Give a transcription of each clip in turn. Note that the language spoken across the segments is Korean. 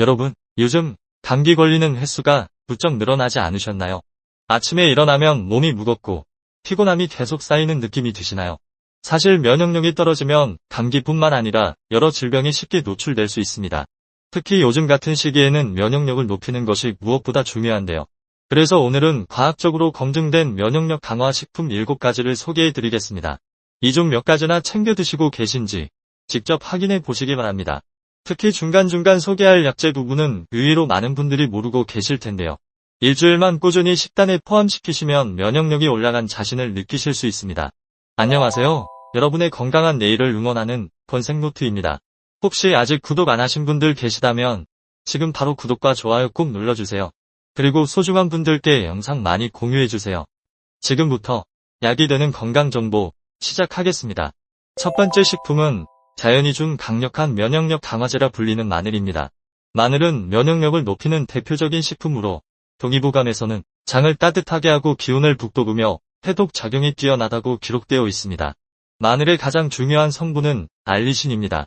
여러분, 요즘 감기 걸리는 횟수가 부쩍 늘어나지 않으셨나요? 아침에 일어나면 몸이 무겁고 피곤함이 계속 쌓이는 느낌이 드시나요? 사실 면역력이 떨어지면 감기뿐만 아니라 여러 질병에 쉽게 노출될 수 있습니다. 특히 요즘 같은 시기에는 면역력을 높이는 것이 무엇보다 중요한데요. 그래서 오늘은 과학적으로 검증된 면역력 강화 식품 7가지를 소개해 드리겠습니다. 이 중 몇 가지나 챙겨 드시고 계신지 직접 확인해 보시기 바랍니다. 특히 중간중간 소개할 약재 부분은 의외로 많은 분들이 모르고 계실 텐데요. 일주일만 꾸준히 식단에 포함시키시면 면역력이 올라간 자신을 느끼실 수 있습니다. 안녕하세요. 여러분의 건강한 내일을 응원하는 권생노트입니다. 혹시 아직 구독 안 하신 분들 계시다면 지금 바로 구독과 좋아요 꼭 눌러주세요. 그리고 소중한 분들께 영상 많이 공유해주세요. 지금부터 약이 되는 건강정보 시작하겠습니다. 첫 번째 식품은 자연이 준 강력한 면역력 강화제라 불리는 마늘입니다. 마늘은 면역력을 높이는 대표적인 식품으로 동의보감에서는 장을 따뜻하게 하고 기운을 북돋우며 해독 작용이 뛰어나다고 기록되어 있습니다. 마늘의 가장 중요한 성분은 알리신입니다.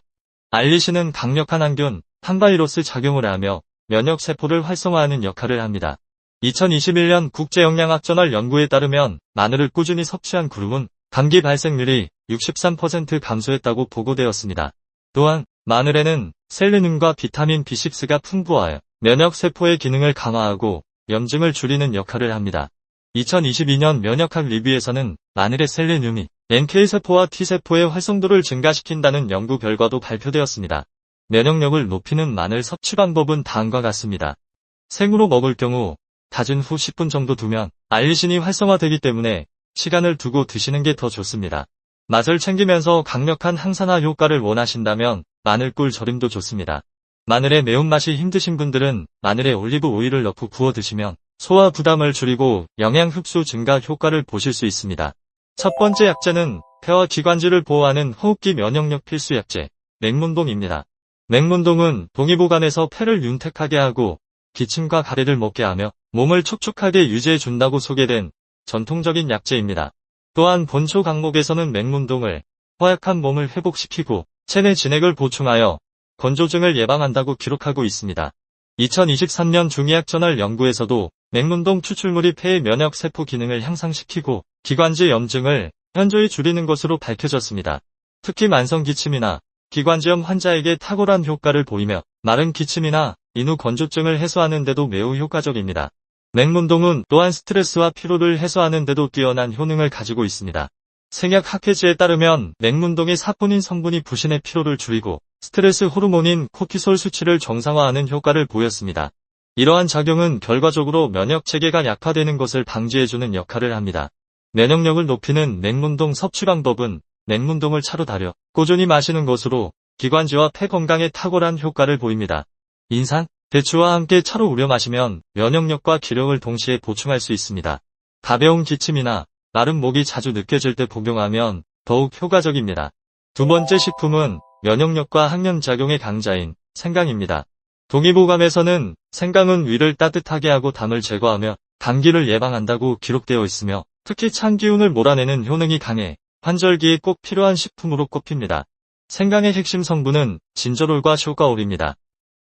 알리신은 강력한 항균, 항바이러스 작용을 하며 면역세포를 활성화하는 역할을 합니다. 2021년 국제영양학저널 연구에 따르면 마늘을 꾸준히 섭취한 그룹은 감기 발생률이 63% 감소했다고 보고되었습니다. 또한 마늘에는 셀레늄과 비타민 B6가 풍부하여 면역세포의 기능을 강화하고 염증을 줄이는 역할을 합니다. 2022년 면역학 리뷰에서는 마늘의 셀레늄이 NK세포와 T세포의 활성도를 증가시킨다는 연구 결과도 발표되었습니다. 면역력을 높이는 마늘 섭취 방법은 다음과 같습니다. 생으로 먹을 경우 다진 후 10분 정도 두면 알리신이 활성화되기 때문에 시간을 두고 드시는 게 더 좋습니다. 맛을 챙기면서 강력한 항산화 효과를 원하신다면 마늘꿀 절임도 좋습니다. 마늘의 매운맛이 힘드신 분들은 마늘에 올리브 오일을 넣고 구워 드시면 소화 부담을 줄이고 영양 흡수 증가 효과를 보실 수 있습니다. 첫 번째 약재는 폐와 기관지를 보호하는 호흡기 면역력 필수 약재, 맹문동입니다. 맹문동은 동의보감에서 폐를 윤택하게 하고 기침과 가래를 먹게 하며 몸을 촉촉하게 유지해 준다고 소개된 전통적인 약재입니다. 또한 본초 강목에서는 맹문동을 허약한 몸을 회복시키고 체내 진액을 보충하여 건조증을 예방한다고 기록하고 있습니다. 2023년 중의학저널 연구에서도 맹문동 추출물이 폐의 면역세포 기능을 향상시키고 기관지 염증을 현저히 줄이는 것으로 밝혀졌습니다. 특히 만성기침이나 기관지염 환자에게 탁월한 효과를 보이며 마른 기침이나 인후 건조증을 해소하는 데도 매우 효과적입니다. 맹문동은 또한 스트레스와 피로를 해소하는 데도 뛰어난 효능을 가지고 있습니다. 생약학회지에 따르면 맹문동의 사포닌 성분이 부신의 피로를 줄이고 스트레스 호르몬인 코티솔 수치를 정상화하는 효과를 보였습니다. 이러한 작용은 결과적으로 면역체계가 약화되는 것을 방지해주는 역할을 합니다. 면역력을 높이는 맹문동 섭취 방법은 맹문동을 차로 달여 꾸준히 마시는 것으로 기관지와 폐 건강에 탁월한 효과를 보입니다. 인삼, 대추와 함께 차로 우려 마시면 면역력과 기력을 동시에 보충할 수 있습니다. 가벼운 기침이나 마른 목이 자주 느껴질 때 복용하면 더욱 효과적입니다. 두 번째 식품은 면역력과 항염작용의 강자인 생강입니다. 동의보감에서는 생강은 위를 따뜻하게 하고 담을 제거하며 감기를 예방한다고 기록되어 있으며 특히 찬 기운을 몰아내는 효능이 강해 환절기에 꼭 필요한 식품으로 꼽힙니다. 생강의 핵심 성분은 진저롤과 쇼가올입니다.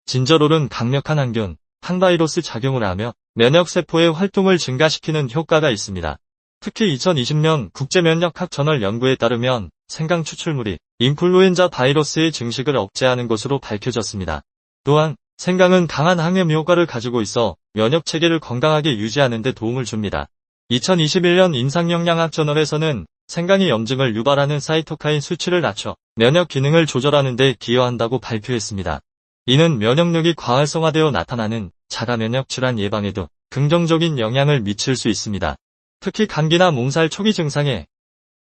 진저롤은 강력한 항균, 항바이러스 작용을 하며 면역세포의 활동을 증가시키는 효과가 있습니다. 특히 2020년 국제면역학저널 연구에 따르면 생강 추출물이 인플루엔자 바이러스의 증식을 억제하는 것으로 밝혀졌습니다. 또한 생강은 강한 항염 효과를 가지고 있어 면역체계를 건강하게 유지하는 데 도움을 줍니다. 2021년 임상영양학저널에서는 생강이 염증을 유발하는 사이토카인 수치를 낮춰 면역 기능을 조절하는 데 기여한다고 발표했습니다. 이는 면역력이 과활성화되어 나타나는 자가 면역 질환 예방에도 긍정적인 영향을 미칠 수 있습니다. 특히 감기나 몸살 초기 증상에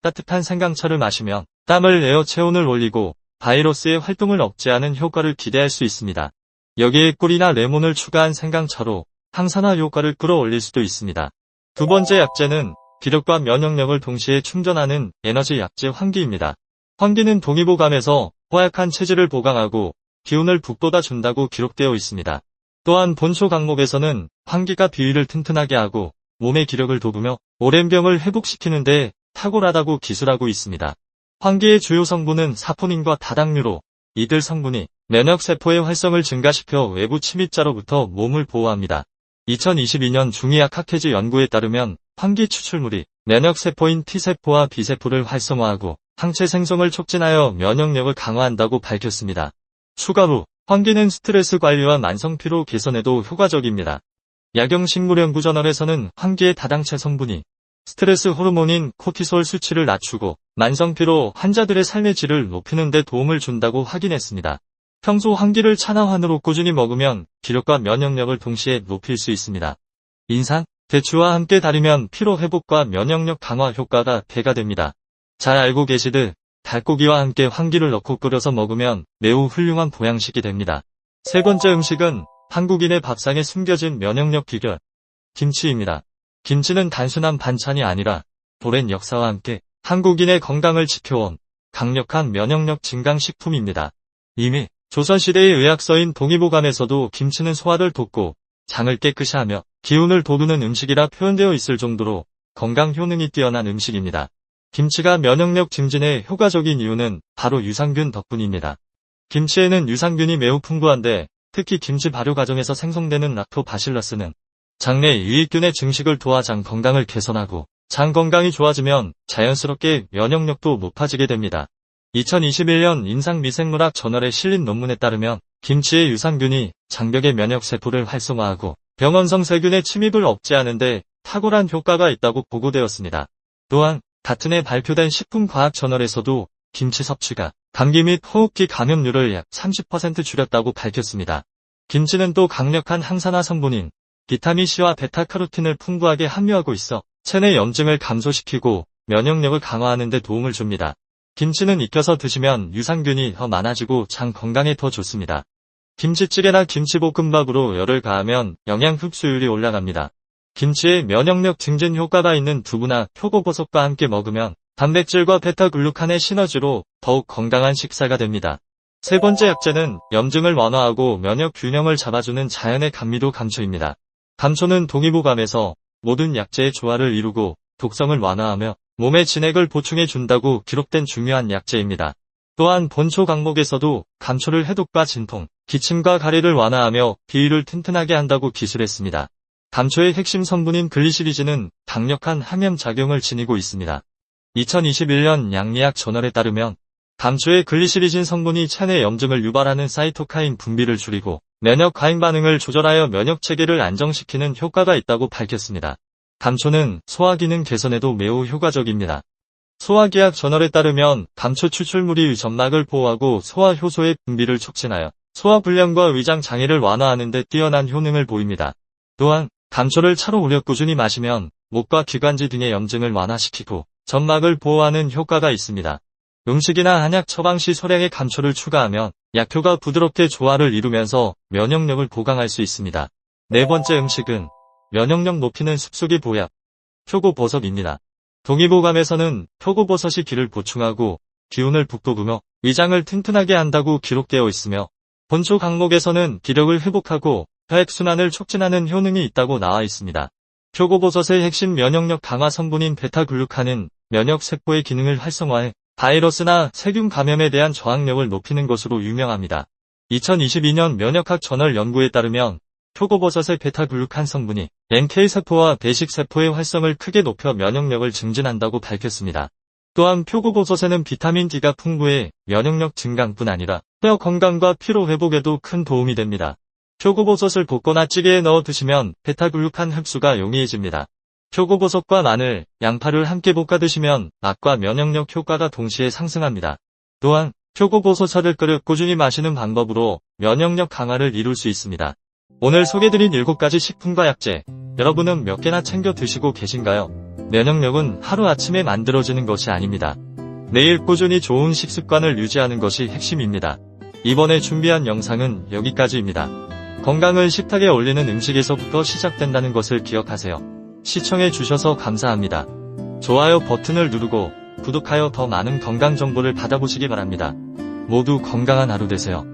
따뜻한 생강차를 마시면 땀을 내어 체온을 올리고 바이러스의 활동을 억제하는 효과를 기대할 수 있습니다. 여기에 꿀이나 레몬을 추가한 생강차로 항산화 효과를 끌어올릴 수도 있습니다. 두 번째 약재는 기력과 면역력을 동시에 충전하는 에너지 약재 황기입니다. 황기는 동의보감에서 허약한 체질을 보강하고 기운을 북돋아 준다고 기록되어 있습니다. 또한 본초 강목에서는 황기가 비위를 튼튼하게 하고 몸의 기력을 돋우며 오랜 병을 회복시키는 데 탁월하다고 기술하고 있습니다. 황기의 주요 성분은 사포닌과 다당류로 이들 성분이 면역세포의 활성을 증가시켜 외부 침입자로부터 몸을 보호합니다. 2022년 중의학 학회지 연구에 따르면 환기 추출물이 면역세포인 T세포와 B세포를 활성화하고 항체 생성을 촉진하여 면역력을 강화한다고 밝혔습니다. 추가로 환기는 스트레스 관리와 만성피로 개선에도 효과적입니다. 약용식물연구저널에서는 환기의 다당체 성분이 스트레스 호르몬인 코티솔 수치를 낮추고 만성피로 환자들의 삶의 질을 높이는 데 도움을 준다고 확인했습니다. 평소 환기를 차나환으로 꾸준히 먹으면 기력과 면역력을 동시에 높일 수 있습니다. 인상, 대추와 함께 달이면 피로 회복과 면역력 강화 효과가 배가 됩니다. 잘 알고 계시듯 닭고기와 함께 환기를 넣고 끓여서 먹으면 매우 훌륭한 보양식이 됩니다. 세 번째 음식은 한국인의 밥상에 숨겨진 면역력 비결, 김치입니다. 김치는 단순한 반찬이 아니라 오랜 역사와 함께 한국인의 건강을 지켜온 강력한 면역력 증강 식품입니다. 이미 조선시대의 의학서인 동의보감에서도 김치는 소화를 돕고 장을 깨끗이 하며 기운을 돋우는 음식이라 표현되어 있을 정도로 건강 효능이 뛰어난 음식입니다. 김치가 면역력 증진에 효과적인 이유는 바로 유산균 덕분입니다. 김치에는 유산균이 매우 풍부한데 특히 김치 발효 과정에서 생성되는 락토바실러스는 장내 유익균의 증식을 도와 장 건강을 개선하고 장 건강이 좋아지면 자연스럽게 면역력도 높아지게 됩니다. 2021년 임상미생물학 저널에 실린 논문에 따르면 김치의 유산균이 장벽의 면역세포를 활성화하고 병원성 세균의 침입을 억제하는 데 탁월한 효과가 있다고 보고되었습니다. 또한 같은 해 발표된 식품과학저널에서도 김치 섭취가 감기 및 호흡기 감염률을 약 30% 줄였다고 밝혔습니다. 김치는 또 강력한 항산화 성분인 비타민C와 베타카로틴을 풍부하게 함유하고 있어 체내 염증을 감소시키고 면역력을 강화하는 데 도움을 줍니다. 김치는 익혀서 드시면 유산균이 더 많아지고 장 건강에 더 좋습니다. 김치찌개나 김치볶음밥으로 열을 가하면 영양 흡수율이 올라갑니다. 김치에 면역력 증진 효과가 있는 두부나 표고버섯과 함께 먹으면 단백질과 베타글루칸의 시너지로 더욱 건강한 식사가 됩니다. 세 번째 약재는 염증을 완화하고 면역 균형을 잡아주는 자연의 감미료 감초입니다. 감초는 동의보감에서 모든 약재의 조화를 이루고 독성을 완화하며 몸의 진액을 보충해 준다고 기록된 중요한 약재입니다. 또한 본초 강목에서도 감초를 해독과 진통, 기침과 가래를 완화하며 비위를 튼튼하게 한다고 기술했습니다. 감초의 핵심 성분인 글리시리진은 강력한 항염 작용을 지니고 있습니다. 2021년 양리학 저널에 따르면 감초의 글리시리진 성분이 체내 염증을 유발하는 사이토카인 분비를 줄이고 면역 과잉 반응을 조절하여 면역 체계를 안정시키는 효과가 있다고 밝혔습니다. 감초는 소화 기능 개선에도 매우 효과적입니다. 소화기학 저널에 따르면 감초 추출물이 점막을 보호하고 소화 효소의 분비를 촉진하여 소화 불량과 위장 장애를 완화하는 데 뛰어난 효능을 보입니다. 또한 감초를 차로 우려 꾸준히 마시면 목과 기관지 등의 염증을 완화시키고 점막을 보호하는 효과가 있습니다. 음식이나 한약 처방 시 소량의 감초를 추가하면 약효가 부드럽게 조화를 이루면서 면역력을 보강할 수 있습니다. 네 번째 음식은 면역력 높이는 숲속의 보약, 표고버섯입니다. 동의보감에서는 표고버섯이 기를 보충하고 기운을 북돋우며 위장을 튼튼하게 한다고 기록되어 있으며 본초 강목에서는 기력을 회복하고 혈액순환을 촉진하는 효능이 있다고 나와 있습니다. 표고버섯의 핵심 면역력 강화 성분인 베타글루칸은 면역세포의 기능을 활성화해 바이러스나 세균 감염에 대한 저항력을 높이는 것으로 유명합니다. 2022년 면역학 저널 연구에 따르면 표고버섯의 베타글루칸 성분이 NK세포와 배식세포의 활성을 크게 높여 면역력을 증진한다고 밝혔습니다. 또한 표고버섯에는 비타민 D가 풍부해 면역력 증강뿐 아니라 뼈 건강과 피로 회복에도 큰 도움이 됩니다. 표고버섯을 볶거나 찌개에 넣어 드시면 베타글루칸 흡수가 용이해집니다. 표고버섯과 마늘, 양파를 함께 볶아 드시면 맛과 면역력 효과가 동시에 상승합니다. 또한 표고버섯차를 끓여 꾸준히 마시는 방법으로 면역력 강화를 이룰 수 있습니다. 오늘 소개드린 7가지 식품과 약재, 여러분은 몇 개나 챙겨 드시고 계신가요? 면역력은 하루아침에 만들어지는 것이 아닙니다. 매일 꾸준히 좋은 식습관을 유지하는 것이 핵심입니다. 이번에 준비한 영상은 여기까지입니다. 건강을 식탁에 올리는 음식에서부터 시작된다는 것을 기억하세요. 시청해주셔서 감사합니다. 좋아요 버튼을 누르고 구독하여 더 많은 건강 정보를 받아보시기 바랍니다. 모두 건강한 하루 되세요.